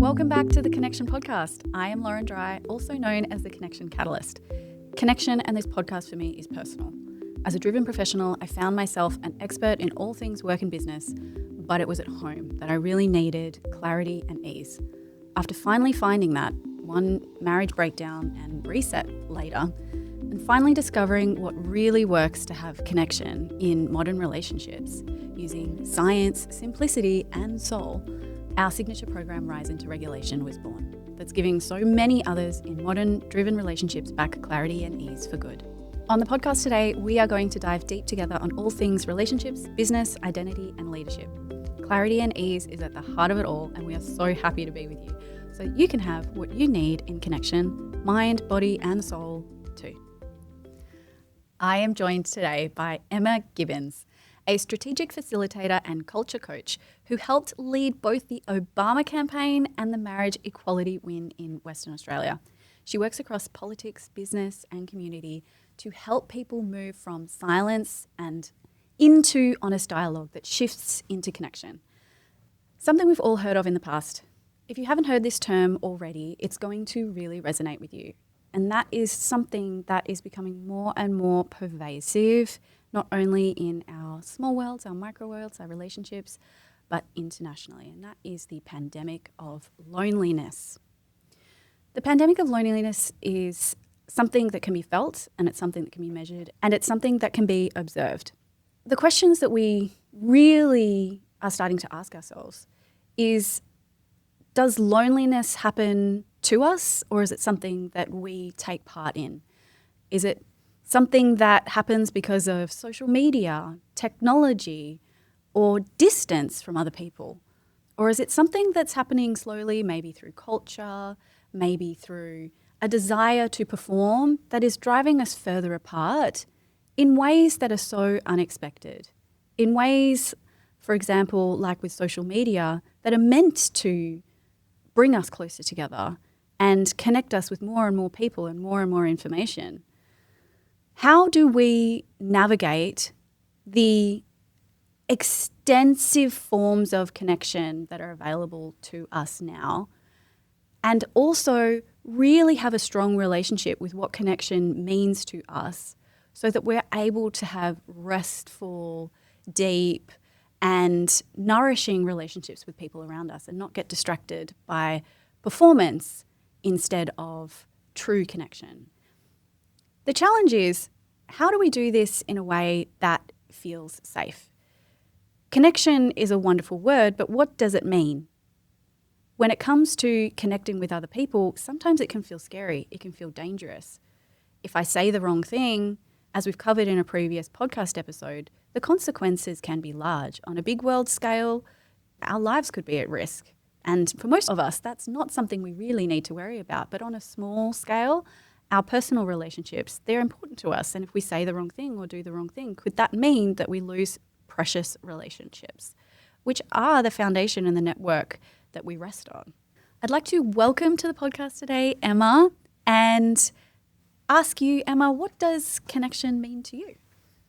Welcome back to the Connection Podcast. I am Lauren Dry, also known as the Connection Catalyst. Connection and this podcast for me is personal. As a driven professional, I found myself an expert in all things work and business, but it was at home that I really needed clarity and ease. After finally finding that, one marriage breakdown and reset later, and finally discovering what really works to have connection in modern relationships using science, simplicity, and soul, our signature program Rise into Regulation was born. That's giving so many others in modern driven relationships back clarity and ease for good. On the podcast today, we are going to dive deep together on all things relationships, business, identity, and leadership. Clarity and ease is at the heart of it all, and we are so happy to be with you, so you can have what you need in connection, mind, body, and soul too. I am joined today by Emma Gibbens, a strategic facilitator and culture coach who helped lead both the Obama campaign and the marriage equality win in Western Australia. She works across politics, business, and community to help people move from silence and into honest dialogue that shifts into connection. Something we've all heard of in the past. If you haven't heard this term already, it's going to really resonate with you. And that is something that is becoming more and more pervasive, not only in our small worlds, our micro worlds, our relationships, but internationally. And that is the pandemic of loneliness. The pandemic of loneliness is something that can be felt, and it's something that can be measured, and it's something that can be observed. The questions that we really are starting to ask ourselves is, does loneliness happen to us, or is it something that we take part in? Is it something that happens because of social media, technology, or distance from other people? Or is it something that's happening slowly, maybe through culture, maybe through a desire to perform that is driving us further apart in ways that are so unexpected? In ways, for example, like with social media, that are meant to bring us closer together and connect us with more and more people and more information. How do we navigate the extensive forms of connection that are available to us now, and also really have a strong relationship with what connection means to us, so that we're able to have restful, deep, and nourishing relationships with people around us and not get distracted by performance instead of true connection? The challenge is, how do we do this in a way that feels safe? Connection is a wonderful word, but what does it mean? When it comes to connecting with other people, sometimes it can feel scary. It can feel dangerous. If I say the wrong thing, as we've covered in a previous podcast episode, the consequences can be large. On a big world scale, our lives could be at risk. And for most of us, that's not something we really need to worry about. But on a small scale, our personal relationships, they're important to us. And if we say the wrong thing or do the wrong thing, could that mean that we lose precious relationships, which are the foundation and the network that we rest on? I'd like to welcome to the podcast today, Emma, and ask you, Emma, what does connection mean to you?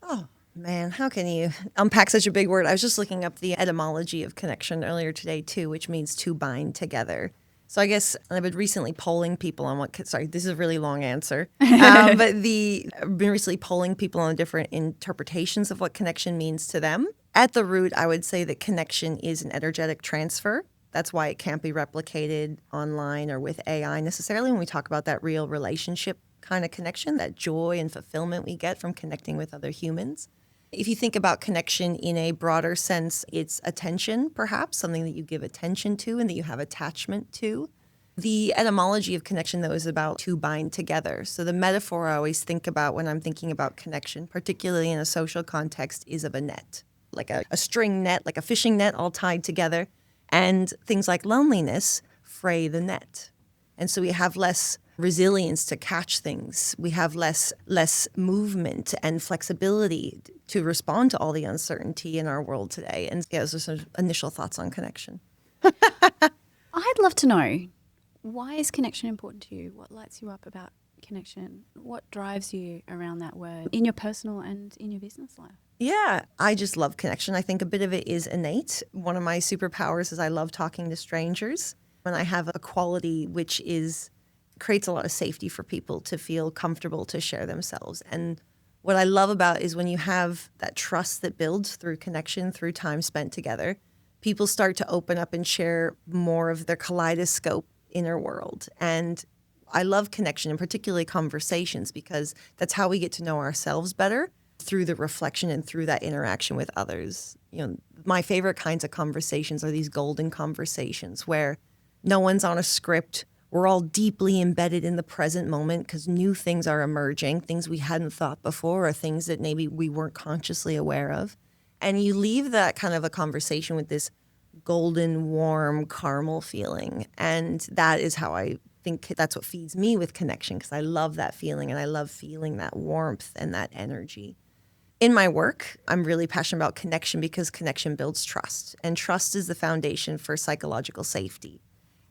Oh, man, how can you unpack such a big word? I was just looking up the etymology of connection earlier today, too, which means to bind together. So I guess I've been recently polling people on sorry, this is a really long answer. I've been recently polling people on different interpretations of what connection means to them. At the root, I would say that connection is an energetic transfer. That's why it can't be replicated online or with AI necessarily when we talk about that real relationship kind of connection, that joy and fulfillment we get from connecting with other humans. If you think about connection in a broader sense, it's attention, perhaps, something that you give attention to and that you have attachment to. The etymology of connection, though, is about to bind together. So the metaphor I always think about when I'm thinking about connection, particularly in a social context, is of a net, like a string net, like a fishing net all tied together. And things like loneliness fray the net. And so we have less resilience to catch things. We have less movement and flexibility to respond to all the uncertainty in our world today. And yeah, those are some initial thoughts on connection. I'd love to know, why is connection important to you? What lights you up about connection? What drives you around that word in your personal and in your business life? Yeah, I just love connection. I think a bit of it is innate. One of my superpowers is I love talking to strangers. And I have a quality which creates a lot of safety for people to feel comfortable to share themselves. And what I love about is when you have that trust that builds through connection, through time spent together, people start to open up and share more of their kaleidoscope inner world. And I love connection and particularly conversations because that's how we get to know ourselves better through the reflection and through that interaction with others. My favorite kinds of conversations are these golden conversations where no one's on a script. We're all deeply embedded in the present moment because new things are emerging, things we hadn't thought before or things that maybe we weren't consciously aware of. And you leave that kind of a conversation with this golden, warm, caramel feeling. And that is how I think that's what feeds me with connection because I love that feeling and I love feeling that warmth and that energy. In my work, I'm really passionate about connection because connection builds trust. And trust is the foundation for psychological safety.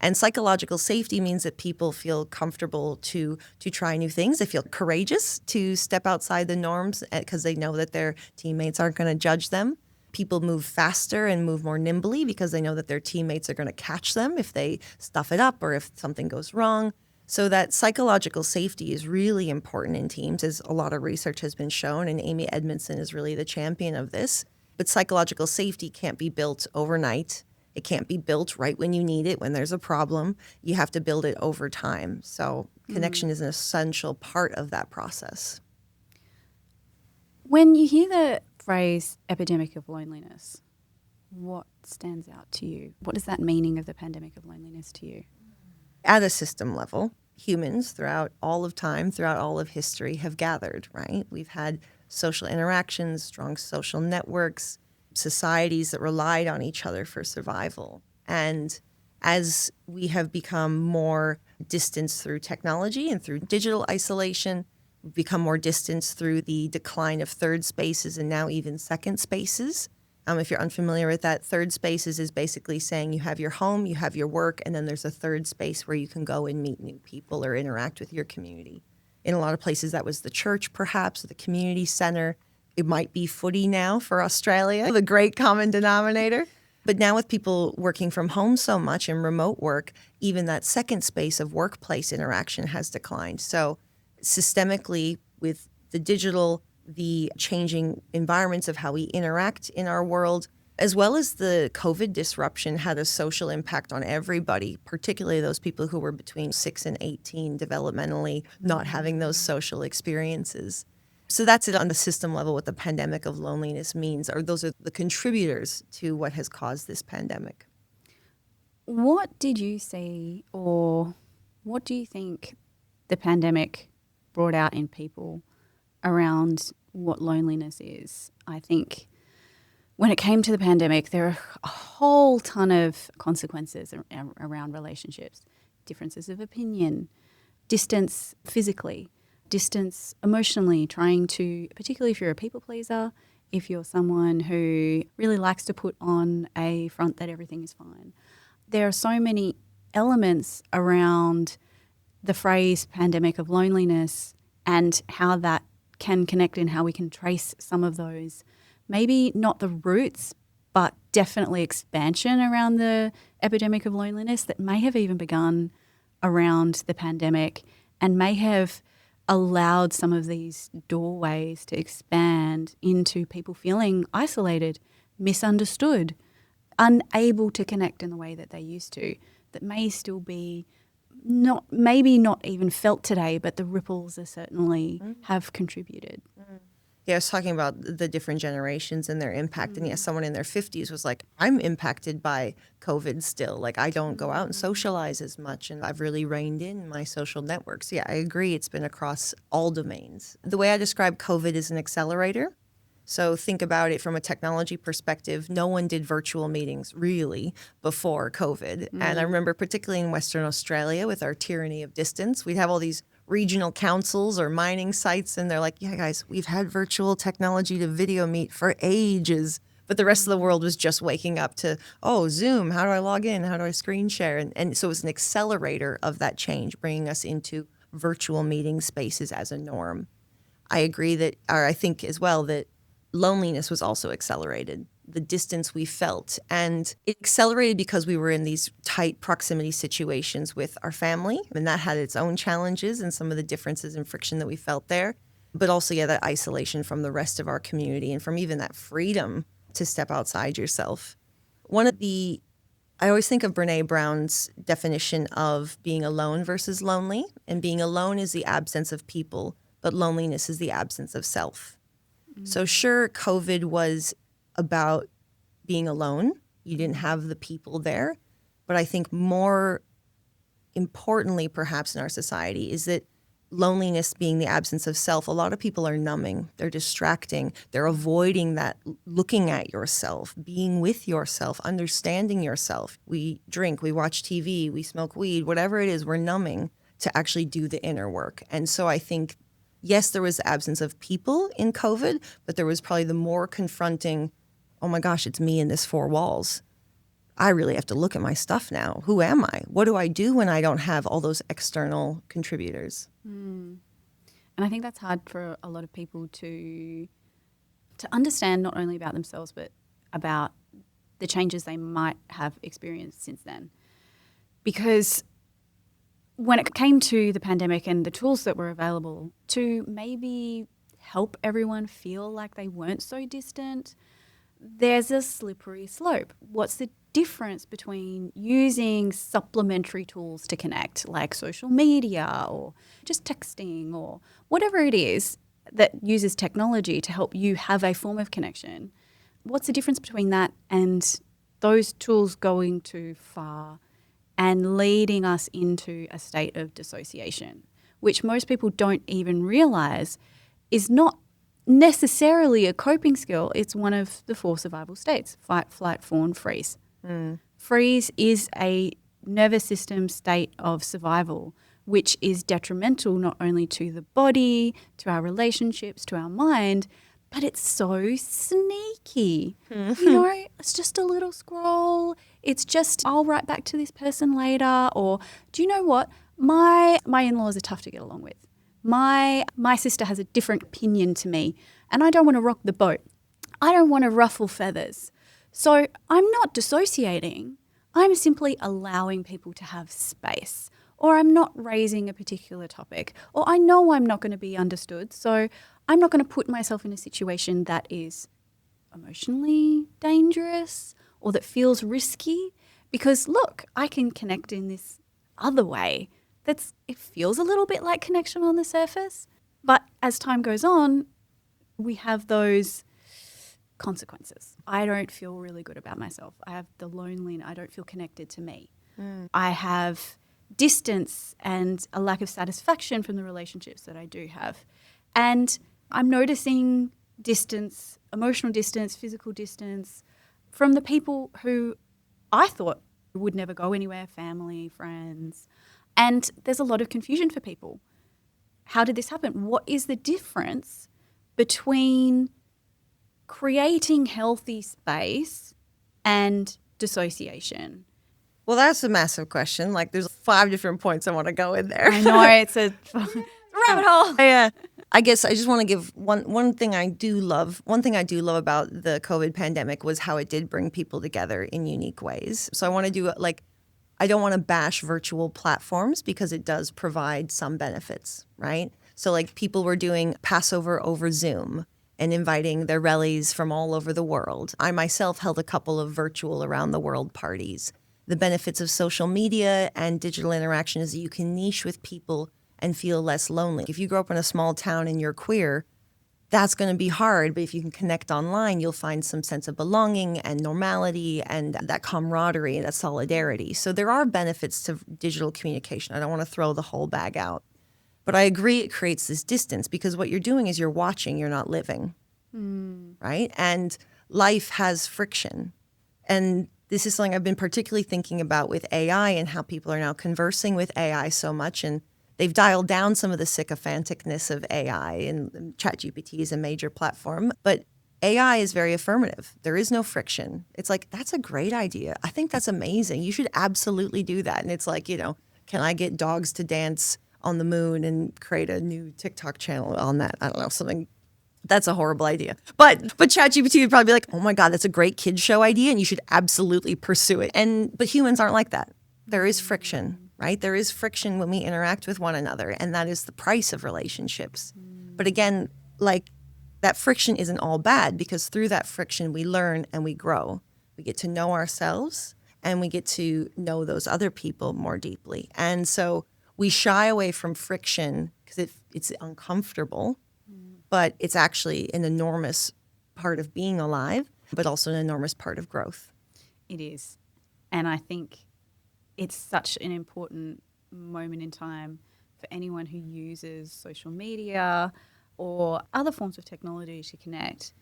And psychological safety means that people feel comfortable to try new things. They feel courageous to step outside the norms because they know that their teammates aren't going to judge them. People move faster and move more nimbly because they know that their teammates are going to catch them if they stuff it up or if something goes wrong. So that psychological safety is really important in teams, as a lot of research has been shown, and Amy Edmondson is really the champion of this. But psychological safety can't be built overnight. It can't be built right when you need it, when there's a problem. You have to build it over time. So connection is an essential part of that process. When you hear the phrase epidemic of loneliness, what stands out to you? What is that meaning of the pandemic of loneliness to you? At a system level, humans throughout all of time, throughout all of history have gathered, right? We've had social interactions, strong social networks, societies that relied on each other for survival. And as we have become more distanced through technology and through digital isolation, we've become more distanced through the decline of third spaces and now even second spaces. If you're unfamiliar with that, third spaces is basically saying you have your home, you have your work, and then there's a third space where you can go and meet new people or interact with your community. In a lot of places, that was the church, perhaps, or the community center. It might be footy now for Australia, the great common denominator. But now with people working from home so much and remote work, even that second space of workplace interaction has declined. So systemically, with the digital, the changing environments of how we interact in our world, as well as the COVID disruption had a social impact on everybody, particularly those people who were between 6 and 18 developmentally, not having those social experiences. So that's it on the system level, what the pandemic of loneliness means, or those are the contributors to what has caused this pandemic. What did you see, or what do you think the pandemic brought out in people around what loneliness is? I think when it came to the pandemic, there are a whole ton of consequences around relationships, differences of opinion, distance physically, distance emotionally, trying to, particularly if you're a people pleaser, if you're someone who really likes to put on a front that everything is fine. There are so many elements around the phrase pandemic of loneliness and how that can connect and how we can trace some of those, maybe not the roots, but definitely expansion around the epidemic of loneliness that may have even begun around the pandemic and may have allowed some of these doorways to expand into people feeling isolated, misunderstood, unable to connect in the way that they used to, that may still be maybe not even felt today, but the ripples are certainly have contributed. Yeah, I was talking about the different generations and their impact. And yes, someone in their 50s was like, I'm impacted by COVID still. Like, I don't go out and socialize as much, and I've really reined in my social networks. Yeah, I agree. It's been across all domains. The way I describe COVID is an accelerator. So think about it from a technology perspective. No one did virtual meetings really before COVID. And I remember particularly in Western Australia with our tyranny of distance, we'd have all these regional councils or mining sites, and they're like, yeah, guys, we've had virtual technology to video meet for ages. But the rest of the world was just waking up to, oh, Zoom, how do I log in? How do I screen share? And so it was an accelerator of that change, bringing us into virtual meeting spaces as a norm. I agree that, or I think as well, that loneliness was also accelerated the distance we felt. And it accelerated because we were in these tight proximity situations with our family. And that had its own challenges and some of the differences and friction that we felt there. But also, yeah, that isolation from the rest of our community and from even that freedom to step outside yourself. I always think of Brene Brown's definition of being alone versus lonely. And being alone is the absence of people, but loneliness is the absence of self. So sure, COVID was about being alone. You didn't have the people there. But I think more importantly, perhaps in our society, is that loneliness being the absence of self, a lot of people are numbing. They're distracting. They're avoiding that, looking at yourself, being with yourself, understanding yourself. We drink, we watch TV, we smoke weed, whatever it is, we're numbing to actually do the inner work. And so I think, yes, there was the absence of people in COVID, but there was probably the more confronting, oh my gosh, it's me in this four walls. I really have to look at my stuff now. Who am I? What do I do when I don't have all those external contributors? And I think that's hard for a lot of people to understand, not only about themselves, but about the changes they might have experienced since then. Because when it came to the pandemic and the tools that were available to maybe help everyone feel like they weren't so distant, there's a slippery slope. What's the difference between using supplementary tools to connect, like social media or just texting or whatever it is that uses technology to help you have a form of connection? What's the difference between that and those tools going too far and leading us into a state of dissociation, which most people don't even realize is not necessarily a coping skill. It's one of the four survival states: fight, flight, fawn, freeze. Freeze is a nervous system state of survival, which is detrimental not only to the body, to our relationships, to our mind, but it's so sneaky. You know, it's just a little scroll. It's just, I'll write back to this person later. Or, do you know what? My in-laws are tough to get along with. My sister has a different opinion to me, and I don't want to rock the boat. I don't want to ruffle feathers. So I'm not dissociating. I'm simply allowing people to have space. Or I'm not raising a particular topic. Or I know I'm not going to be understood, so I'm not going to put myself in a situation that is emotionally dangerous or that feels risky. Because look, I can connect in this other way. It feels a little bit like connection on the surface. But as time goes on, we have those consequences. I don't feel really good about myself. I have the loneliness. I don't feel connected to me. I have distance and a lack of satisfaction from the relationships that I do have. And I'm noticing distance, emotional distance, physical distance from the people who I thought would never go anywhere, family, friends. And there's a lot of confusion for people. How did this happen? What is the difference between creating healthy space and dissociation? Well, that's a massive question. Like, there's 5 different points I want to go in there. I know, it's a rabbit hole. Yeah. I guess I just want to give one thing I do love. One thing I do love about the COVID pandemic was how it did bring people together in unique ways. So I want to do I don't want to bash virtual platforms because it does provide some benefits, right? So like people were doing Passover over Zoom and inviting their rellies from all over the world. I myself held a couple of virtual around the world parties. The benefits of social media and digital interaction is that you can niche with people and feel less lonely. If you grow up in a small town and you're queer, that's going to be hard. But if you can connect online, you'll find some sense of belonging and normality and that camaraderie and that solidarity. So there are benefits to digital communication. I don't want to throw the whole bag out. But I agree it creates this distance because what you're doing is you're watching, you're not living, right? And life has friction. And this is something I've been particularly thinking about with AI and how people are now conversing with AI so much. And they've dialed down some of the sycophanticness of AI, and ChatGPT is a major platform. But AI is very affirmative. There is no friction. It's like, that's a great idea. I think that's amazing. You should absolutely do that. And it's like, can I get dogs to dance on the moon and create a new TikTok channel on that? I don't know, something That's a horrible idea. But ChatGPT would probably be like, oh my God, that's a great kids show idea and you should absolutely pursue it. But humans aren't like that. There is friction, right? There is friction when we interact with one another, and that is the price of relationships. But again, like, that friction isn't all bad, because through that friction we learn and we grow. We get to know ourselves and we get to know those other people more deeply. And so we shy away from friction because it's uncomfortable. But it's actually an enormous part of being alive, but also an enormous part of growth. It is. And I think it's such an important moment in time for anyone who uses social media or other forms of technology to connect,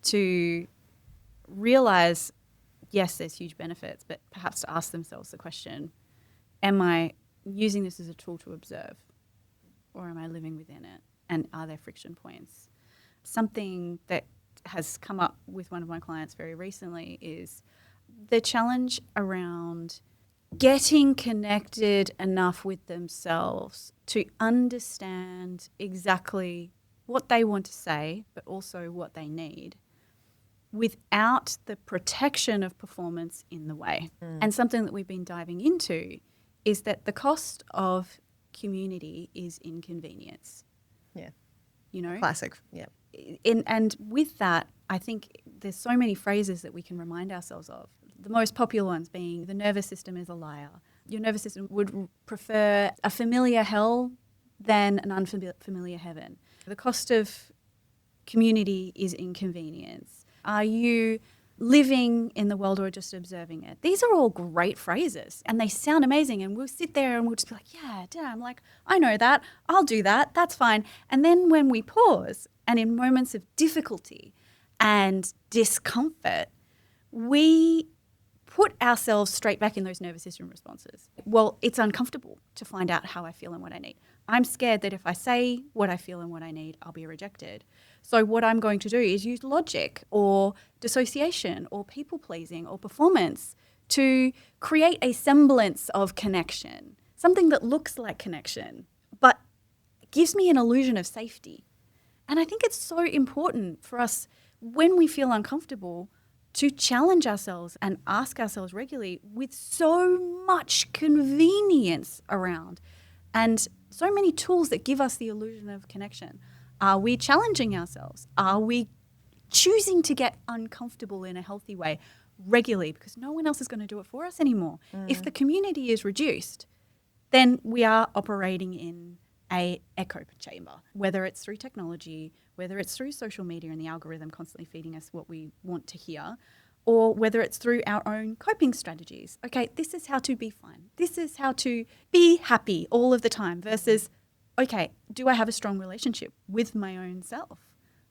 to realize, yes, there's huge benefits, but perhaps to ask themselves the question, am I using this as a tool to observe, or am I living within it? And are there friction points? Something that has come up with one of my clients very recently is the challenge around getting connected enough with themselves to understand exactly what they want to say, but also what they need, without the protection of performance in the way. And something that we've been diving into is that the cost of community is inconvenience. Yeah. You know? Classic. Yeah. And with that, I think there's so many phrases that we can remind ourselves of. The most popular ones being, the nervous system is a liar. Your nervous system would prefer a familiar hell than an unfamiliar heaven. The cost of community is inconvenience. Are you living in the world or just observing it? These are all great phrases and they sound amazing, and we'll sit there and we'll just be like, yeah, damn, like, I know that, I'll do that, that's fine. And then when we pause and in moments of difficulty and discomfort, we put ourselves straight back in those nervous system responses. Well, it's uncomfortable to find out how I feel and what I need. I'm scared that if I say what I feel and what I need, I'll be rejected. So what I'm going to do is use logic or dissociation or people-pleasing or performance to create a semblance of connection, something that looks like connection, but gives me an illusion of safety. And I think it's so important for us, when we feel uncomfortable, to challenge ourselves and ask ourselves regularly, with so much convenience around and so many tools that give us the illusion of connection. Are we challenging ourselves? Are we choosing to get uncomfortable in a healthy way regularly? Because no one else is going to do it for us anymore. If the community is reduced, then we are operating in a echo chamber, whether it's through technology, whether it's through social media and the algorithm constantly feeding us what we want to hear, or whether it's through our own coping strategies. Okay, this is how to be fine. This is how to be happy all of the time versus, okay, do I have a strong relationship with my own self?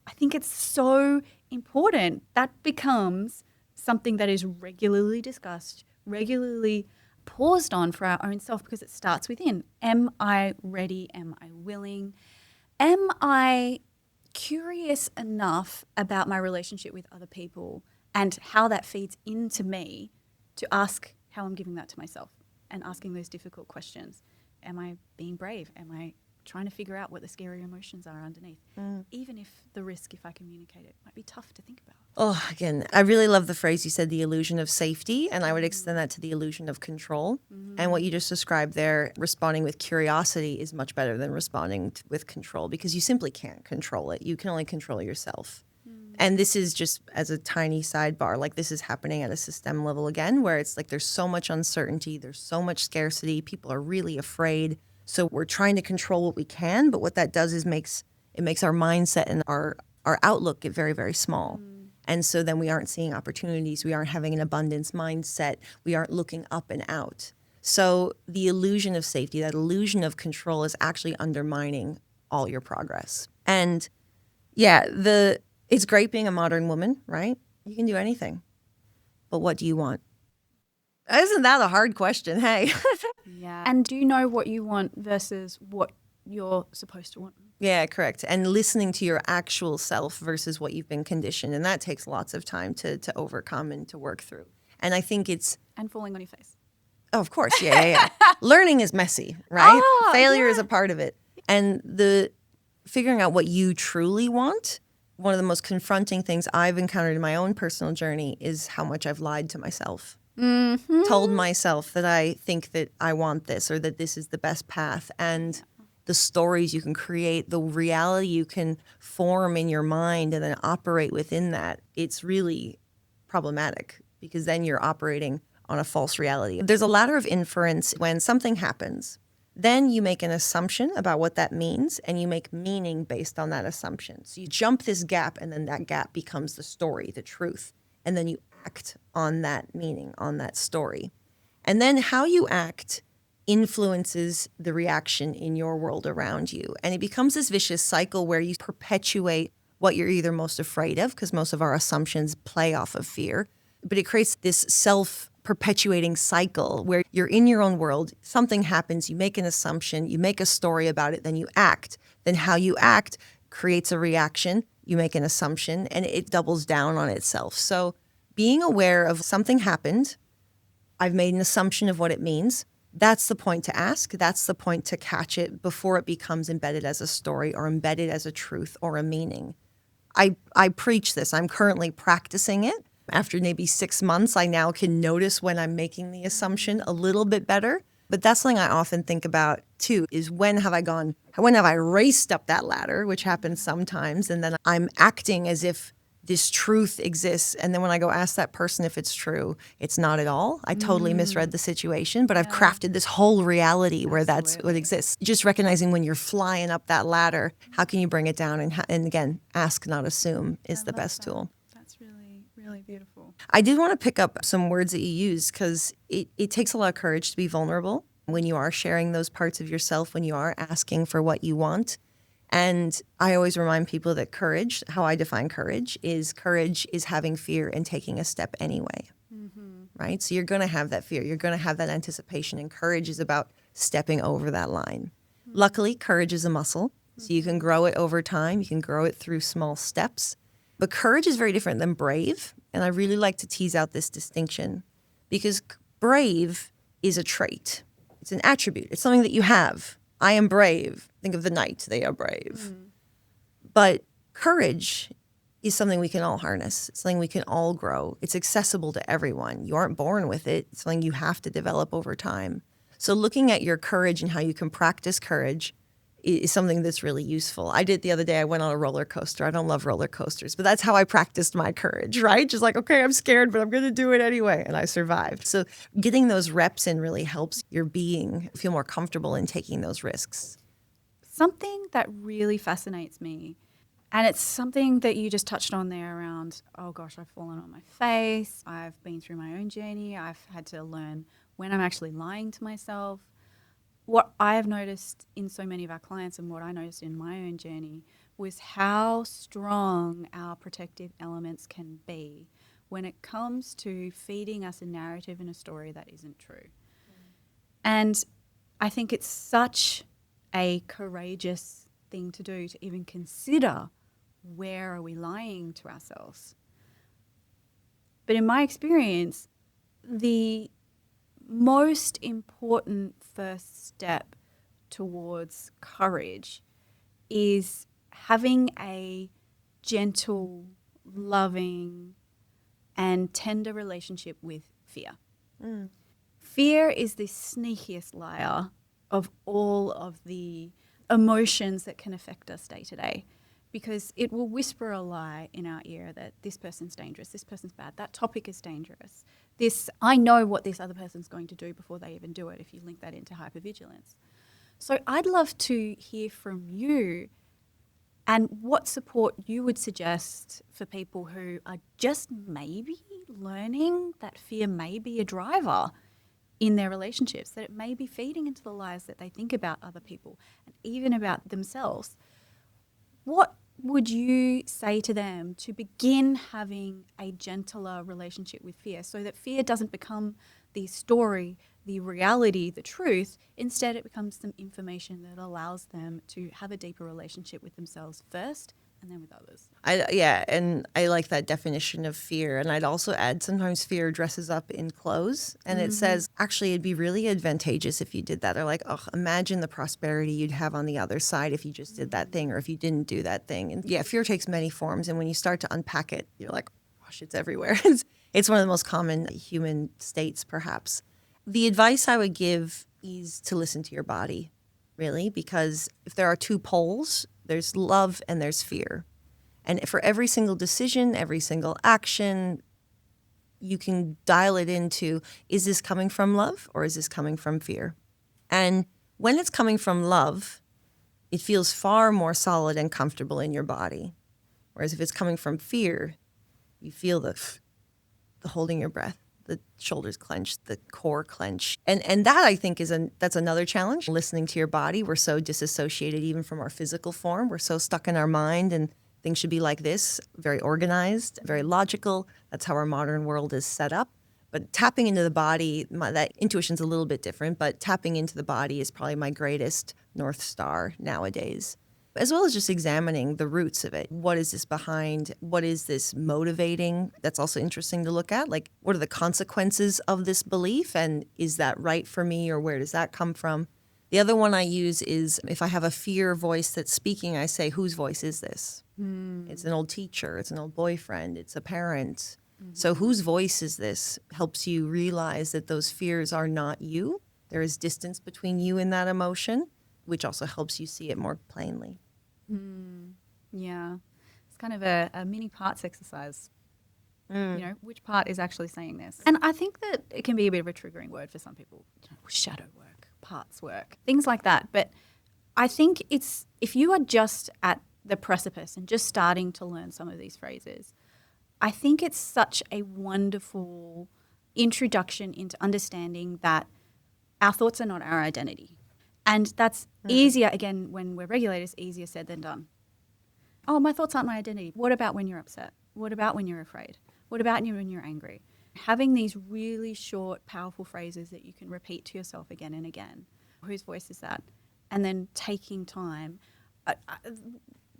I think it's so important. That becomes something that is regularly discussed, regularly paused on for our own self, because it starts within. Am I ready? Am I willing? Am I curious enough about my relationship with other people and how that feeds into me to ask how I'm giving that to myself and asking those difficult questions? Am I being brave? Am I trying to figure out what the scary emotions are underneath? Even if the risk, if I communicate it, might be tough to think about. Oh, again, I really love the phrase you said, the illusion of safety, and I would extend that to the illusion of control. And what you just described there, responding with curiosity is much better than responding with control, because you simply can't control it. You can only control yourself. And this is just as a tiny sidebar, like this is happening at a system level again, where it's like there's so much uncertainty, there's so much scarcity, people are really afraid. So we're trying to control what we can, but what that does is makes our mindset and our outlook get very, very small. And so then we aren't seeing opportunities, we aren't having an abundance mindset, we aren't looking up and out. So the illusion of safety, that illusion of control, is actually undermining all your progress. And yeah, it's great being a modern woman, right? You can do anything. But what do you want? Isn't that a hard question? Hey. Yeah. And do you know what you want versus what you're supposed to want? Yeah, correct. And listening to your actual self versus what you've been conditioned. And that takes lots of time to overcome and to work through. And I think it's... And falling on your face. Oh, of course. Yeah. Learning is messy, right? Failure is a part of it. And the figuring out what you truly want one of the most confronting things I've encountered in my own personal journey is how much I've lied to myself. Told myself that I think that I want this or that this is the best path. And the stories you can create, the reality you can form in your mind and then operate within that, it's really problematic because then you're operating on a false reality. There's a ladder of inference when something happens. Then you make an assumption about what that means and you make meaning based on that assumption. So you jump this gap and then that gap becomes the story, the truth. And then you act on that meaning, on that story. And then how you act influences the reaction in your world around you. And it becomes this vicious cycle where you perpetuate what you're either most afraid of, because most of our assumptions play off of fear, but it creates this self-perpetuating cycle where you're in your own world, something happens, you make an assumption, you make a story about it, then you act. Then how you act creates a reaction, you make an assumption, and it doubles down on itself. So being aware of something happened, I've made an assumption of what it means. That's the point to ask. That's the point to catch it before it becomes embedded as a story or embedded as a truth or a meaning. I preach this. I'm currently practicing it. After maybe 6 months, I now can notice when I'm making the assumption a little bit better. But that's something I often think about too, is when have I raced up that ladder, which happens sometimes, and then I'm acting as if this truth exists. And then when I go ask that person if it's true, it's not at all. I totally misread the situation, but I've crafted this whole reality where that's what exists. Just recognizing when you're flying up that ladder, how can you bring it down? And again, ask, not assume is the best tool. That's really, really beautiful. I did want to pick up some words that you use because it takes a lot of courage to be vulnerable when you are sharing those parts of yourself, when you are asking for what you want. And I always remind people that courage, how I define courage is having fear and taking a step anyway, right? So you're going to have that fear. You're going to have that anticipation. And courage is about stepping over that line. Luckily, courage is a muscle. So you can grow it over time. You can grow it through small steps. But courage is very different than brave. And I really like to tease out this distinction because brave is a trait. It's an attribute. It's something that you have. I am brave. Think of the knight. They are brave. But courage is something we can all harness. It's something we can all grow. It's accessible to everyone. You aren't born with it. It's something you have to develop over time. So looking at your courage and how you can practice courage is something that's really useful. I did the other day, I went on a roller coaster. I don't love roller coasters, but that's how I practiced my courage, right? Just like, okay, I'm scared, but I'm going to do it anyway. And I survived. So getting those reps in really helps your being feel more comfortable in taking those risks. Something that really fascinates me, and it's something that you just touched on there around, oh gosh, I've fallen on my face. I've been through my own journey. I've had to learn when I'm actually lying to myself. What I have noticed in so many of our clients and what I noticed in my own journey was how strong our protective elements can be when it comes to feeding us a narrative and a story that isn't true. And I think it's such a courageous thing to do to even consider, where are we lying to ourselves? But in my experience, the most important first step towards courage is having a gentle, loving, and tender relationship with fear. Fear is the sneakiest liar of all of the emotions that can affect us day to day, because it will whisper a lie in our ear that this person's dangerous, this person's bad, that topic is dangerous. I know what this other person's going to do before they even do it, if you link that into hypervigilance. So I'd love to hear from you and what support you would suggest for people who are just maybe learning that fear may be a driver in their relationships, that it may be feeding into the lies that they think about other people and even about themselves. What would you say to them to begin having a gentler relationship with fear so that fear doesn't become the story, the reality, the truth? Instead, it becomes some information that allows them to have a deeper relationship with themselves first and then with others. And I like that definition of fear. And I'd also add sometimes fear dresses up in clothes, and it says, actually, it'd be really advantageous if you did that. Or like, oh, imagine the prosperity you'd have on the other side if you just did that thing or if you didn't do that thing. And yeah, fear takes many forms. And when you start to unpack it, you're like, gosh, it's everywhere. It's one of the most common human states, perhaps. The advice I would give is to listen to your body, really, because if there are two poles, there's love and there's fear. And for every single decision, every single action, you can dial it into, is this coming from love or is this coming from fear? And when it's coming from love, it feels far more solid and comfortable in your body. Whereas if it's coming from fear, you feel the holding your breath, the shoulders clench, the core clench. And that, I think, that's another challenge. Listening to your body. We're so disassociated even from our physical form. We're so stuck in our mind, and things should be like this, very organized, very logical. That's how our modern world is set up. But tapping into the body, that intuition's a little bit different, but tapping into the body is probably my greatest North Star nowadays, as well as just examining the roots of it. What is this behind? What is this motivating? That's also interesting to look at. Like, what are the consequences of this belief? And is that right for me, or where does that come from? The other one I use is if I have a fear voice that's speaking, I say, whose voice is this? It's an old teacher. It's an old boyfriend. It's a parent. So whose voice is this? Helps you realize that those fears are not you. There is distance between you and that emotion, which also helps you see it more plainly. Yeah. It's kind of a mini parts exercise. You know, which part is actually saying this? And I think that it can be a bit of a triggering word for some people. Shadow work, parts work, things like that. But I think it's, if you are just at the precipice and just starting to learn some of these phrases, I think it's such a wonderful introduction into understanding that our thoughts are not our identity. And that's easier, again, when we're regulators, easier said than done. Oh, my thoughts aren't my identity. What about when you're upset? What about when you're afraid? What about when you're angry? Having these really short, powerful phrases that you can repeat to yourself again and again. Whose voice is that? And then taking time.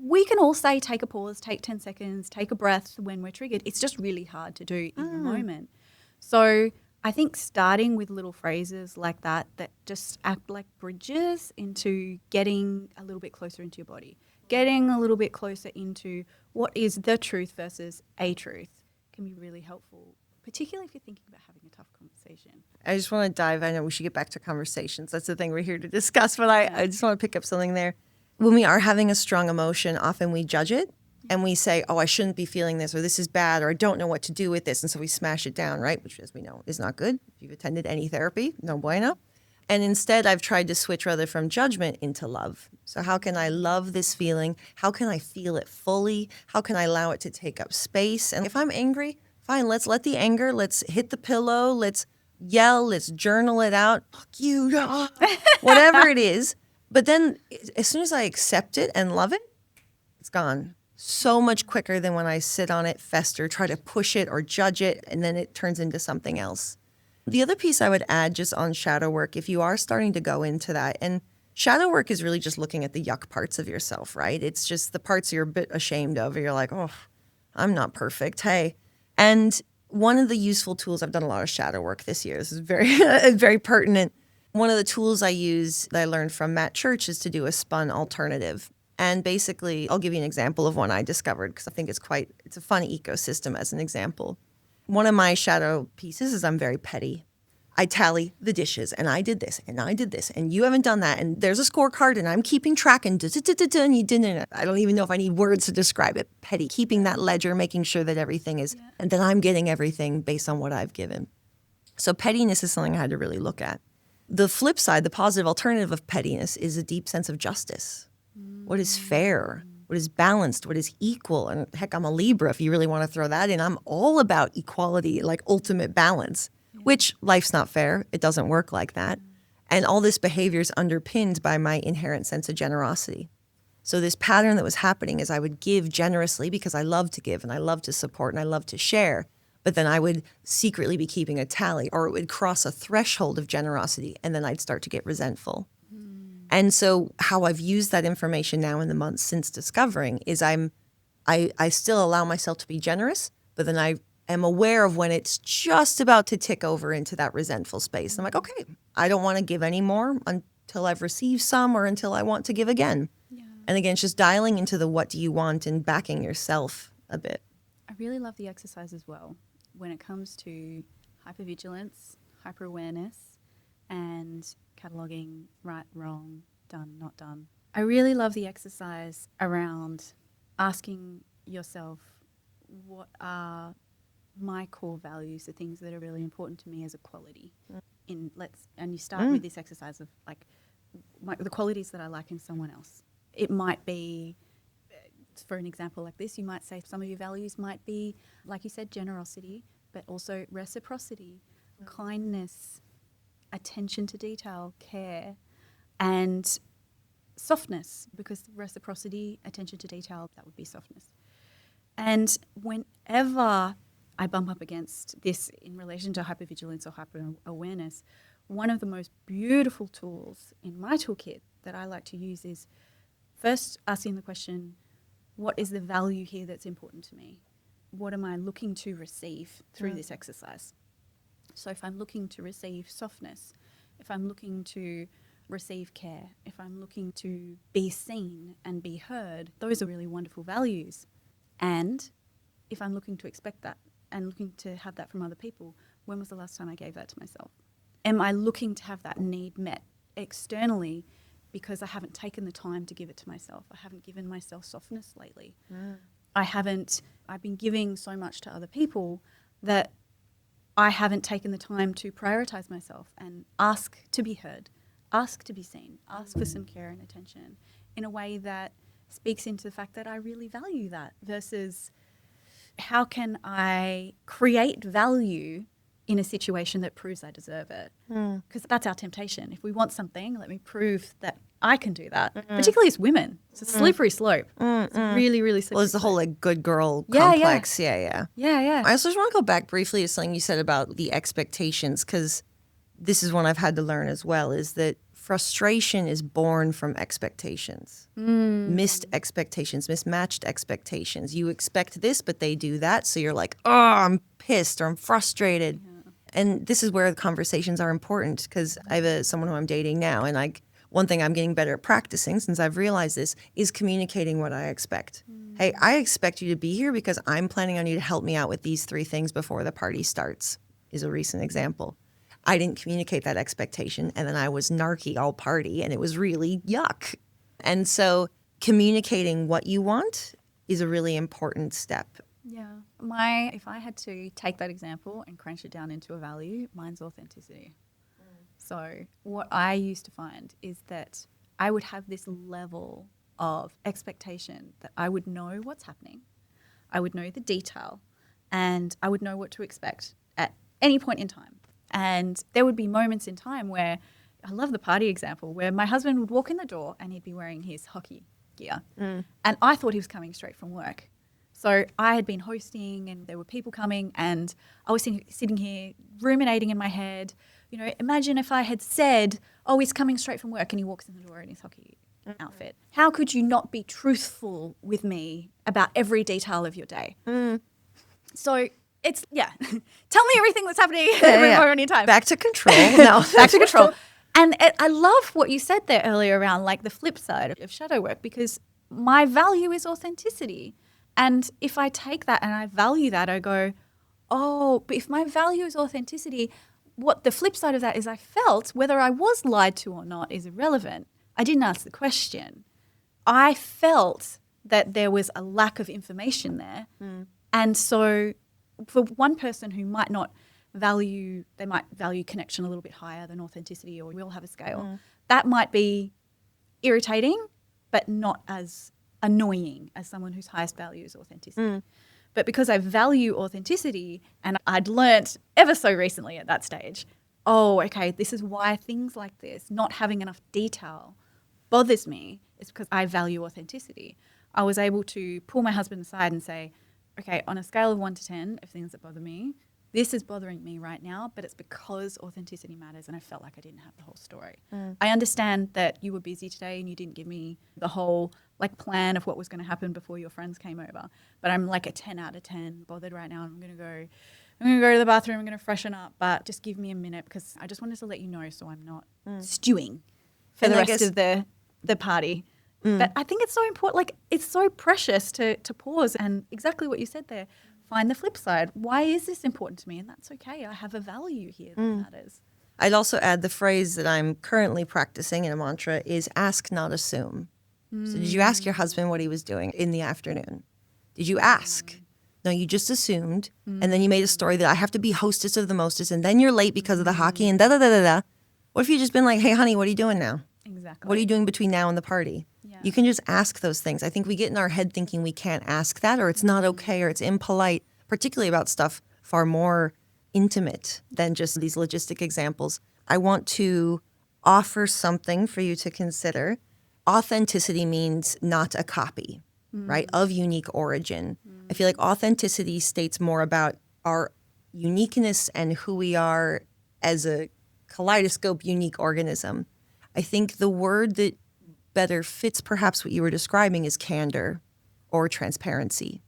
We can all say, take a pause, take 10 seconds, take a breath when we're triggered. It's just really hard to do in the moment. So I think starting with little phrases like that just act like bridges into getting a little bit closer into your body, getting a little bit closer into what is the truth versus a truth can be really helpful, particularly if you're thinking about having a tough conversation. I just want to dive, I know we should get back to conversations. That's the thing we're here to discuss, but I just want to pick up something there. When we are having a strong emotion, often we judge it. And we say, oh, I shouldn't be feeling this, or this is bad, or I don't know what to do with this. And so we smash it down, right? Which, as we know, is not good. If you've attended any therapy, no bueno. And instead, I've tried to switch rather from judgment into love. So how can I love this feeling? How can I feel it fully? How can I allow it to take up space? And if I'm angry, fine, let's let the anger, let's hit the pillow, let's yell, let's journal it out. Fuck you, whatever it is. But then as soon as I accept it and love it, it's gone. So much quicker than when I sit on it, fester, try to push it or judge it, and then it turns into something else. The other piece I would add just on shadow work, if you are starting to go into that, and shadow work is really just looking at the yuck parts of yourself, right? It's just the parts you're a bit ashamed of. You're like, oh, I'm not perfect. Hey. And one of the useful tools, I've done a lot of shadow work this year. This is very, very pertinent. One of the tools I use that I learned from Matt Church is to do a spun alternative. And basically, I'll give you an example of one I discovered because I think it's a fun ecosystem as an example. One of my shadow pieces is I'm very petty. I tally the dishes, and I did this, and I did this, and you haven't done that, and there's a scorecard, and I'm keeping track, and and you didn't. I don't even know if I need words to describe it. Petty, keeping that ledger, making sure that everything is, and that I'm getting everything based on what I've given. So pettiness is something I had to really look at. The flip side, the positive alternative of pettiness is a deep sense of justice. What is fair? What is balanced? What is equal? And heck, I'm a Libra, if you really want to throw that in. I'm all about equality, like ultimate balance, which life's not fair. It doesn't work like that. And all this behavior is underpinned by my inherent sense of generosity. So this pattern that was happening is I would give generously because I love to give and I love to support and I love to share. But then I would secretly be keeping a tally, or it would cross a threshold of generosity, and then I'd start to get resentful. And so how I've used that information now in the months since discovering is I'm I still allow myself to be generous, but then I am aware of when it's just about to tick over into that resentful space. I'm like, okay, I don't want to give any more until I've received some or until I want to give again. Yeah. And again, it's just dialing into the what do you want and backing yourself a bit. I really love the exercise as well when it comes to hypervigilance, hyper-awareness, and cataloguing right, wrong, done, not done. I really love the exercise around asking yourself, what are my core values, the things that are really important to me as a quality? And you start with this exercise of like the qualities that I like in someone else. It might be, for an example like this, you might say some of your values might be, like you said, generosity, but also reciprocity, kindness, attention to detail, care, and softness, because reciprocity, attention to detail, that would be softness. And whenever I bump up against this in relation to hypervigilance or hyper-awareness, one of the most beautiful tools in my toolkit that I like to use is first asking the question, what is the value here that's important to me? What am I looking to receive through this exercise? So if I'm looking to receive softness, if I'm looking to receive care, if I'm looking to be seen and be heard, those are really wonderful values. And if I'm looking to expect that and looking to have that from other people, when was the last time I gave that to myself? Am I looking to have that need met externally because I haven't taken the time to give it to myself? I haven't given myself softness lately. I've been giving so much to other people that I haven't taken the time to prioritize myself and ask to be heard, ask to be seen, ask for some care and attention in a way that speaks into the fact that I really value that, versus how can I create value in a situation that proves I deserve it? Because that's our temptation. If we want something, let me prove that I can do that, particularly as women. It's a slippery slope. It's really, really slippery. Well, it's the whole like good girl Yeah, complex. Yeah. Yeah. I also just want to go back briefly to something you said about the expectations, because this is one I've had to learn as well, is that frustration is born from expectations. Missed expectations, mismatched expectations. You expect this, but they do that. So you're like, oh, I'm pissed or I'm frustrated. And this is where the conversations are important, because I have someone who I'm dating now, and one thing I'm getting better at practicing since I've realized this is communicating what I expect. Hey, I expect you to be here because I'm planning on you to help me out with these 3 things before the party starts, is a recent example. I didn't communicate that expectation, and then I was narky all party, and it was really yuck. And so communicating what you want is a really important step. Yeah. If I had to take that example and crunch it down into a value, mine's authenticity. So what I used to find is that I would have this level of expectation that I would know what's happening, I would know the detail, and I would know what to expect at any point in time. And there would be moments in time where, I love the party example, where my husband would walk in the door and he'd be wearing his hockey gear. And I thought he was coming straight from work. So I had been hosting and there were people coming, and I was sitting here ruminating in my head, imagine if I had said, oh, he's coming straight from work and he walks in the door in his hockey outfit. How could you not be truthful with me about every detail of your day? So it's, tell me everything that's happening every moment in time. Back to control. No, back to control. And I love what you said there earlier around like the flip side of shadow work, because my value is authenticity. And if I take that and I value that, I go, oh, but if my value is authenticity, what the flip side of that is I felt whether I was lied to or not is irrelevant. I didn't ask the question. I felt that there was a lack of information there. And so for one person who might value connection a little bit higher than authenticity, or we'll have a scale, that might be irritating, but not as annoying as someone whose highest value is authenticity. But because I value authenticity, and I'd learnt ever so recently at that stage, oh, okay, this is why things like this, not having enough detail, bothers me, is because I value authenticity. I was able to pull my husband aside and say, okay, on a scale of 1 to 10 of things that bother me, this is bothering me right now, but it's because authenticity matters, and I felt like I didn't have the whole story. I understand that you were busy today and you didn't give me the whole like plan of what was going to happen before your friends came over. But I'm like a 10 out of 10 bothered right now. I'm going to go to the bathroom. I'm going to freshen up, but just give me a minute because I just wanted to let you know so I'm not stewing for the rest of the party. But I think it's so important. Like, it's so precious to pause and exactly what you said there. Find the flip side. Why is this important to me? And that's okay. I have a value here that matters. I'd also add the phrase that I'm currently practicing in a mantra is ask, not assume. So did you ask your husband what he was doing in the afternoon? Did you ask? No, you just assumed. And then you made a story that I have to be hostess of the mostest and then you're late because of the hockey and da-da-da-da-da. What if you just been like, hey, honey, what are you doing now? Exactly. What are you doing between now and the party? Yeah. You can just ask those things. I think we get in our head thinking we can't ask that or it's not okay or it's impolite, particularly about stuff far more intimate than just these logistic examples. I want to offer something for you to consider. Authenticity means not a copy, right, of unique origin. I feel like authenticity states more about our uniqueness and who we are as a kaleidoscope unique organism. I think the word that better fits perhaps what you were describing is candor or transparency.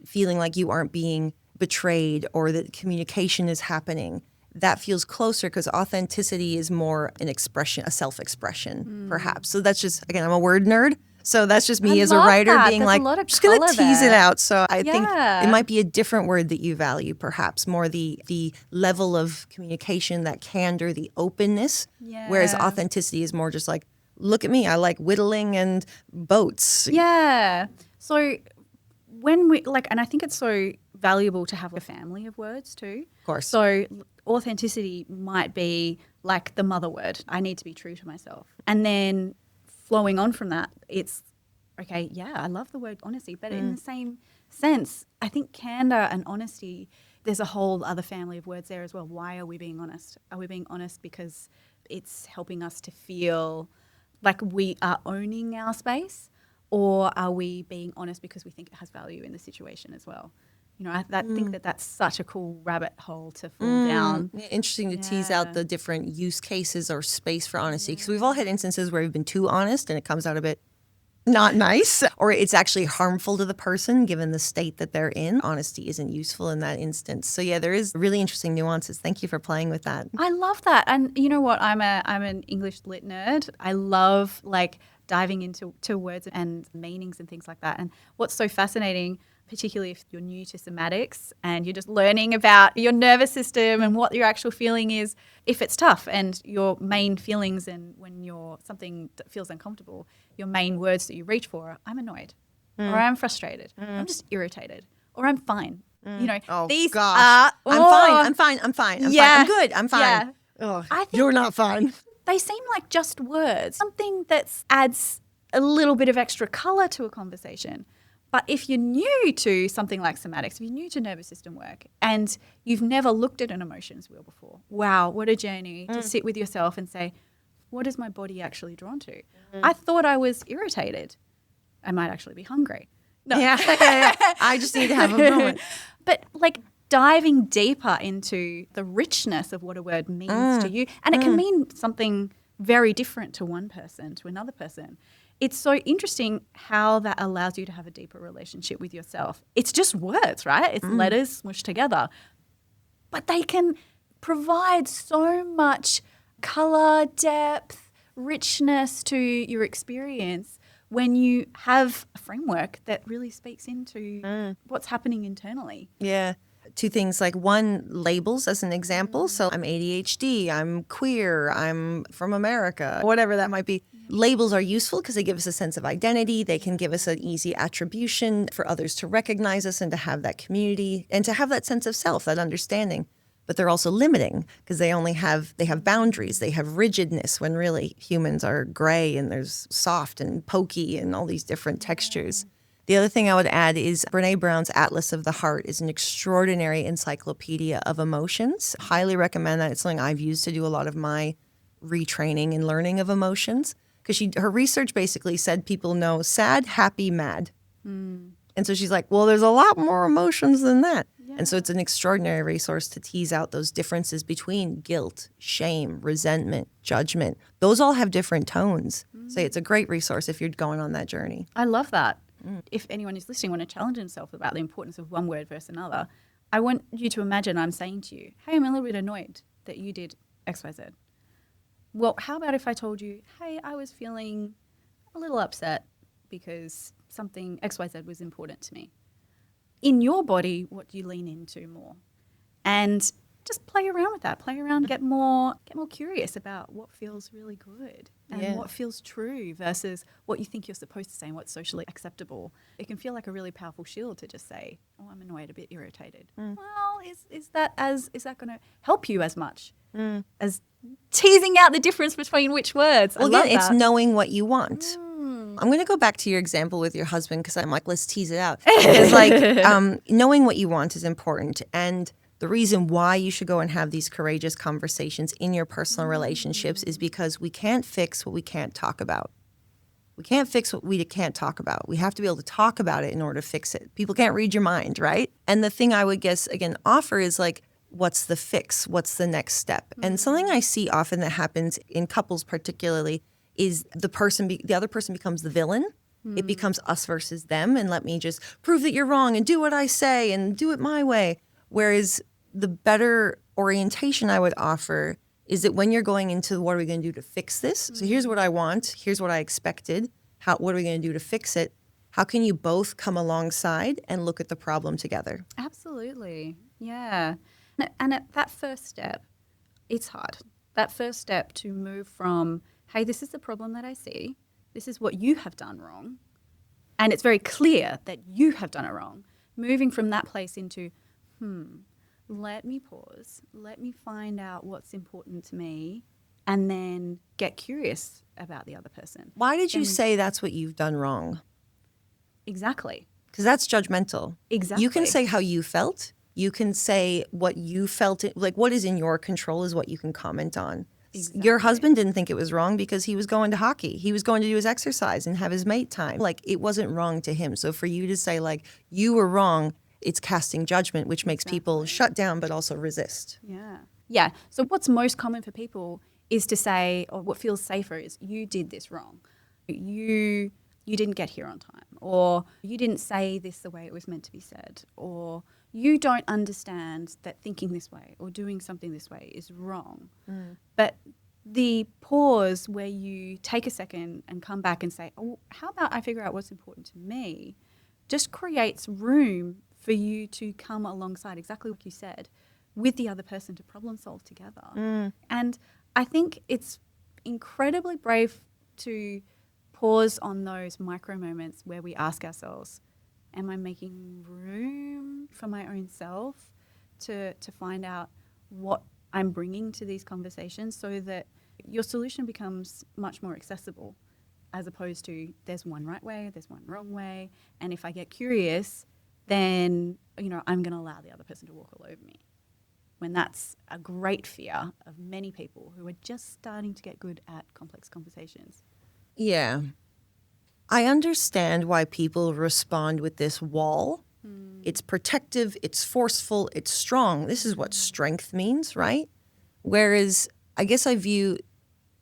Feeling like you aren't being betrayed or that communication is happening. That feels closer because authenticity is more an expression, a self-expression, perhaps. So that's just, again, I'm a word nerd. So that's just me as a writer being There's like, I'm just going to tease it out. So I think it might be a different word that you value, perhaps more the level of communication, that candor, the openness, whereas authenticity is more just like, look at me, I like whittling and boats. Yeah. So when we and I think it's so valuable to have a family of words too. Of course. So authenticity might be like the mother word. I need to be true to myself. And then flowing on from that, it's okay, yeah, I love the word honesty, but in the same sense, I think candor and honesty, there's a whole other family of words there as well. Why are we being honest? Are we being honest because it's helping us to feel like we are owning our space, or are we being honest because we think it has value in the situation as well? You know, I think that's such a cool rabbit hole to fall down. Yeah, interesting to tease out the different use cases or space for honesty, because we've all had instances where we've been too honest and it comes out a bit not nice, or it's actually harmful to the person given the state that they're in. Honesty isn't useful in that instance. So yeah, there is really interesting nuances. Thank you for playing with that. I love that. And you know what? I'm an English lit nerd. I love diving into words and meanings and things like that. And what's so fascinating, particularly if you're new to somatics and you're just learning about your nervous system and what your actual feeling is, if it's tough and your main feelings, and when you're something that feels uncomfortable, your main words that you reach for are, I'm annoyed, or I'm frustrated, I'm just irritated, or I'm fine. You know, these are... I'm fine. I'm good. I'm fine. Yeah. Oh, I think you're not fine. They seem like just words, something that adds a little bit of extra color to a conversation. But if you're new to something like somatics, if you're new to nervous system work and you've never looked at an emotions wheel before, wow, what a journey to sit with yourself and say, what is my body actually drawn to? I thought I was irritated. I might actually be hungry. No. Yeah. I just need to have a moment. But diving deeper into the richness of what a word means to you, and it can mean something very different to one person, to another person. It's so interesting how that allows you to have a deeper relationship with yourself. It's just words, right? It's letters smushed together. But they can provide so much color, depth, richness to your experience when you have a framework that really speaks into what's happening internally. Yeah. Two things, like one, labels as an example. So I'm ADHD, I'm queer, I'm from America, whatever that might be. Labels are useful because they give us a sense of identity. They can give us an easy attribution for others to recognize us and to have that community and to have that sense of self, that understanding. But they're also limiting because they have boundaries. They have rigidness when really humans are gray and there's soft and pokey and all these different textures. The other thing I would add is Brene Brown's Atlas of the Heart is an extraordinary encyclopedia of emotions. Highly recommend that. It's something I've used to do a lot of my retraining and learning of emotions, because her research basically said people know sad, happy, mad. And so she's like, well, there's a lot more emotions than that. Yeah. And so it's an extraordinary resource to tease out those differences between guilt, shame, resentment, judgment. Those all have different tones. So it's a great resource if you're going on that journey. I love that. If anyone is listening, want to challenge themselves about the importance of one word versus another, I want you to imagine I'm saying to you, hey, I'm a little bit annoyed that you did X, Y, Z. Well, how about if I told you, hey, I was feeling a little upset because something X, Y, Z was important to me. In your body, what do you lean into more? And just play around with that. Play around, get more curious about what feels really good and what feels true versus what you think you're supposed to say and what's socially acceptable. It can feel like a really powerful shield to just say, "Oh, I'm annoyed, a bit irritated." Well, is that going to help you as much as teasing out the difference between which words? Well, again, it's knowing what you want. I'm going to go back to your example with your husband because I'm like, let's tease it out. It's like knowing what you want is important. And the reason why you should go and have these courageous conversations in your personal relationships is because we can't fix what we can't talk about. We can't fix what we can't talk about. We have to be able to talk about it in order to fix it. People can't read your mind, right? And the thing I would guess, again, offer is like, what's the fix? What's the next step? And something I see often that happens in couples particularly is the other person becomes the villain. It becomes us versus them, and let me just prove that you're wrong and do what I say and do it my way. Whereas the better orientation I would offer is that when you're going into what are we going to do to fix this? So here's what I want. Here's what I expected. What are we going to do to fix it? How can you both come alongside and look at the problem together? Absolutely. Yeah. And at that first step, it's hard. That first step to move from, hey, this is the problem that I see. This is what you have done wrong. And it's very clear that you have done it wrong. Moving from that place into, let me pause. Let me find out what's important to me and then get curious about the other person. Why did you say that's what you've done wrong? Exactly. Because that's judgmental. Exactly. You can say how you felt. You can say what you felt. Like what is in your control is what you can comment on. Exactly. Your husband didn't think it was wrong because he was going to hockey. He was going to do his exercise and have his mate time. Like it wasn't wrong to him. So for you to say like you were wrong, it's casting judgment, which makes people shut down but also resist. Yeah. Yeah. So what's most common for people is to say, or what feels safer is you did this wrong. You didn't get here on time, or you didn't say this the way it was meant to be said, or you don't understand that thinking this way or doing something this way is wrong. But the pause where you take a second and come back and say, oh, how about I figure out what's important to me, just creates room for you to come alongside, exactly like you said, with the other person to problem solve together. And I think it's incredibly brave to pause on those micro moments where we ask ourselves, am I making room for my own self to find out what I'm bringing to these conversations so that your solution becomes much more accessible as opposed to there's one right way, there's one wrong way. And if I get curious, then, I'm going to allow the other person to walk all over me. When that's a great fear of many people who are just starting to get good at complex conversations. Yeah. I understand why people respond with this wall. It's protective, it's forceful, it's strong. This is what strength means, right? Whereas I guess I view,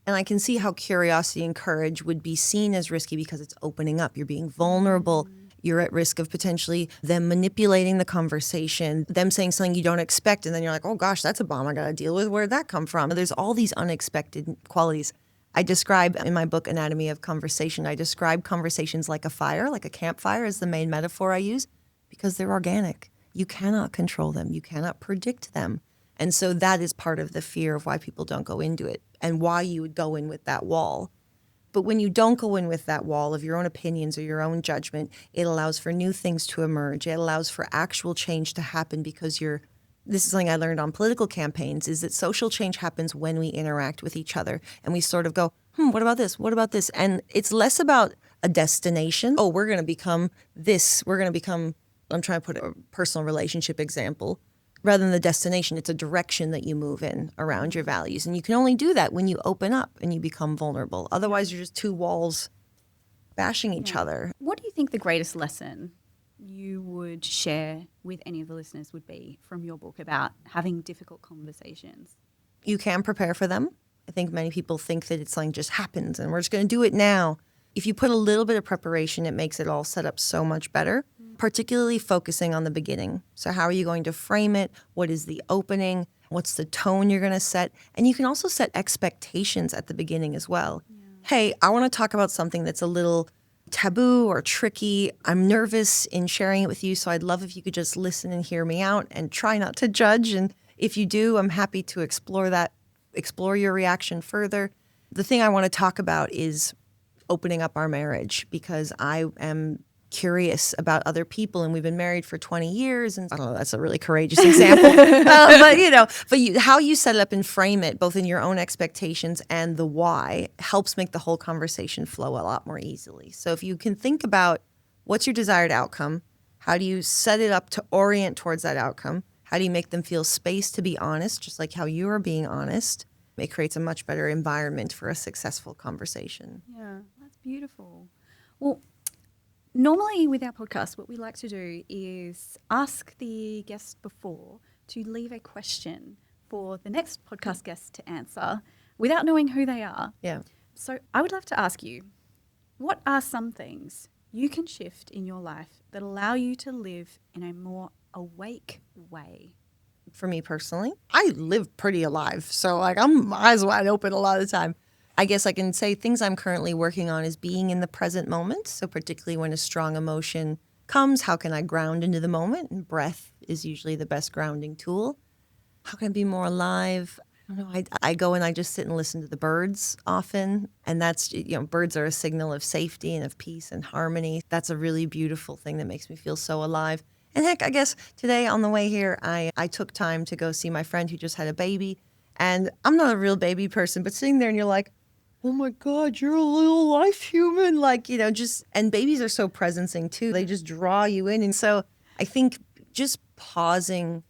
and I can see how curiosity and courage would be seen as risky because it's opening up. You're being vulnerable. You're at risk of potentially them manipulating the conversation, them saying something you don't expect, and then you're like, oh gosh, that's a bomb I got to deal with. Where'd that come from? There's all these unexpected qualities. I describe in my book, Anatomy of Conversation, I describe conversations like a fire, like a campfire is the main metaphor I use, because they're organic. You cannot control them. You cannot predict them. And so that is part of the fear of why people don't go into it and why you would go in with that wall. But when you don't go in with that wall of your own opinions or your own judgment, it allows for new things to emerge. It allows for actual change to happen because this is something I learned on political campaigns, is that social change happens when we interact with each other and we sort of go, what about this? What about this? And it's less about a destination. Oh, we're going to become this. We're going to become, I'm trying to put a personal relationship example. Rather than the destination, it's a direction that you move in around your values. And you can only do that when you open up and you become vulnerable. Otherwise, you're just two walls bashing each other. What do you think the greatest lesson you would share with any of the listeners would be from your book about having difficult conversations? You can prepare for them. I think many people think that it's something just happens and we're just going to do it now. If you put a little bit of preparation, it makes it all set up so much better, particularly focusing on the beginning. So how are you going to frame it? What is the opening? What's the tone you're going to set? And you can also set expectations at the beginning as well. Yeah. Hey, I want to talk about something that's a little taboo or tricky. I'm nervous in sharing it with you, so I'd love if you could just listen and hear me out and try not to judge. And if you do, I'm happy to explore your reaction further. The thing I want to talk about is opening up our marriage, because I am curious about other people, and we've been married for 20 years. And I don't know, that's a really courageous example. How you set it up and frame it, both in your own expectations and the why, helps make the whole conversation flow a lot more easily. So if you can think about what's your desired outcome, how do you set it up to orient towards that outcome? How do you make them feel space to be honest, just like how you are being honest? It creates a much better environment for a successful conversation. Yeah, that's beautiful. Well, normally with our podcast, what we like to do is ask the guest before to leave a question for the next podcast guest to answer without knowing who they are. Yeah. So I would love to ask you, what are some things you can shift in your life that allow you to live in a more awake way? For me personally, I live pretty alive. So I'm eyes wide open a lot of the time. I guess I can say things I'm currently working on is being in the present moment. So particularly when a strong emotion comes, how can I ground into the moment? And breath is usually the best grounding tool. How can I be more alive? I don't know. I go and I just sit and listen to the birds often. And that's, birds are a signal of safety and of peace and harmony. That's a really beautiful thing that makes me feel so alive. And heck, I guess today on the way here, I took time to go see my friend who just had a baby. And I'm not a real baby person, but sitting there and you're like, oh my God, you're a little life human. And babies are so presencing too. They just draw you in. And so I think just pausing.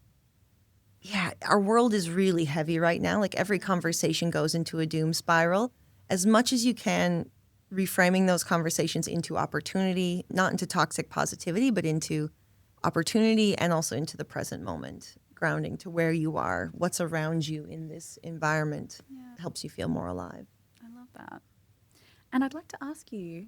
Yeah, our world is really heavy right now. Like every conversation goes into a doom spiral. As much as you can, reframing those conversations into opportunity, not into toxic positivity, but into opportunity and also into the present moment, grounding to where you are, what's around you in this environment helps you feel more alive. I love that. And I'd like to ask you,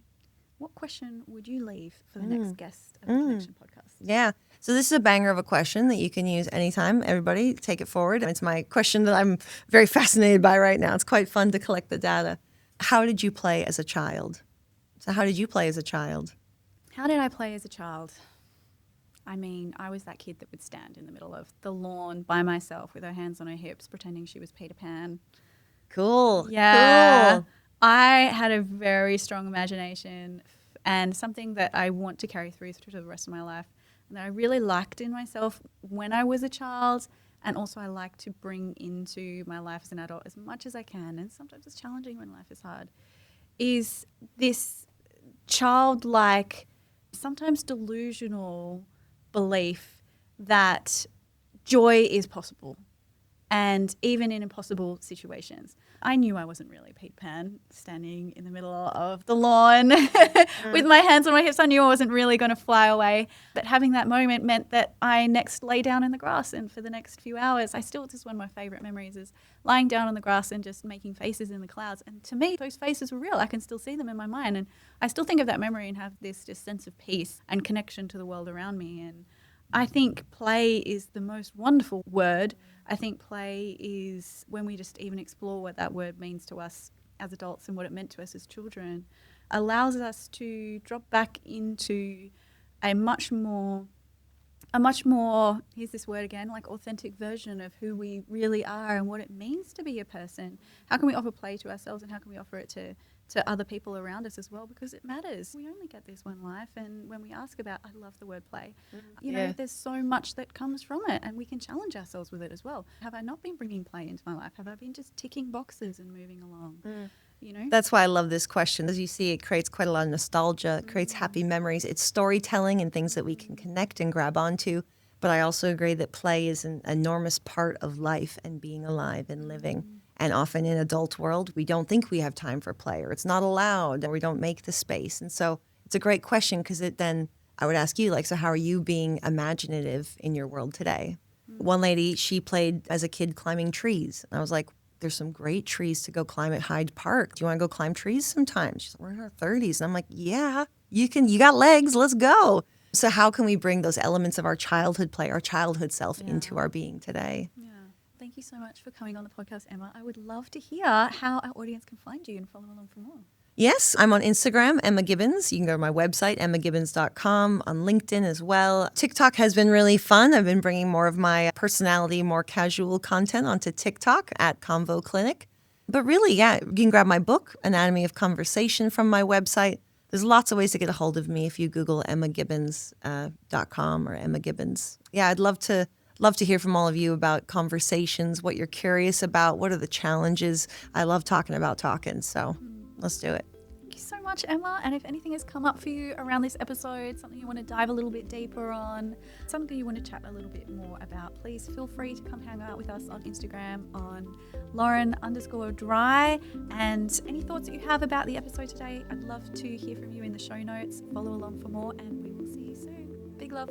what question would you leave for the next guest of the Connection podcast? Yeah. So this is a banger of a question that you can use anytime. Everybody take it forward. It's my question that I'm very fascinated by right now. It's quite fun to collect the data. How did you play as a child? So how did you play as a child? How did I play as a child? I mean, I was that kid that would stand in the middle of the lawn by myself with her hands on her hips, pretending she was Peter Pan. Cool. Yeah. Cool. I had a very strong imagination and something that I want to carry through to the rest of my life, and that I really liked in myself when I was a child, and also I like to bring into my life as an adult as much as I can, and sometimes it's challenging when life is hard, is this childlike, sometimes delusional belief that joy is possible, and even in impossible situations. I knew I wasn't really Peter Pan standing in the middle of the lawn with my hands on my hips. I knew I wasn't really going to fly away. But having that moment meant that I next lay down in the grass, and for the next few hours, this is one of my favorite memories, is lying down on the grass and just making faces in the clouds. And to me, those faces were real. I can still see them in my mind. And I still think of that memory and have this just sense of peace and connection to the world around me. And I think play is the most wonderful word. I think play is when we just even explore what that word means to us as adults and what it meant to us as children, allows us to drop back into a much more, here's this word again, like authentic version of who we really are and what it means to be a person. How can we offer play to ourselves, and how can we offer it to other people around us as well, because it matters. We only get this one life, and when we ask about, I love the word play, there's so much that comes from it, and we can challenge ourselves with it as well. Have I not been bringing play into my life? Have I been just ticking boxes and moving along? That's why I love this question. As you see, it creates quite a lot of nostalgia, it creates happy memories. It's storytelling and things that we can connect and grab onto. But I also agree that play is an enormous part of life and being alive and living. And often in adult world, we don't think we have time for play, or it's not allowed, or we don't make the space. And so it's a great question, because then I would ask you, so how are you being imaginative in your world today? One lady, she played as a kid climbing trees. And I was like, there's some great trees to go climb at Hyde Park. Do you want to go climb trees sometime? She's like, we're in our 30s. And I'm like, yeah, you got legs. Let's go. So how can we bring those elements of our childhood play, our childhood self into our being today? Yeah. Thank you so much for coming on the podcast, Emma. I would love to hear how our audience can find you and follow along for more. Yes, I'm on Instagram, Emma Gibbens. You can go to my website, emmagibbens.com, on LinkedIn as well. TikTok has been really fun. I've been bringing more of my personality, more casual content onto TikTok at Convo Clinic. But really, yeah, you can grab my book, Anatomy of Conversation, from my website. There's lots of ways to get a hold of me if you Google emmagibbens.com or Emma Gibbens. Yeah, I'd love to hear from all of you about conversations, what you're curious about, what are the challenges. I love talking about talking, so let's do it. Thank you so much, Emma. And if anything has come up for you around this episode, something you want to dive a little bit deeper on, something you want to chat a little bit more about, please feel free to come hang out with us on Instagram on Lauren_dry. And any thoughts that you have about the episode today, I'd love to hear from you in the show notes. Follow along for more, and we will see you soon. Big love.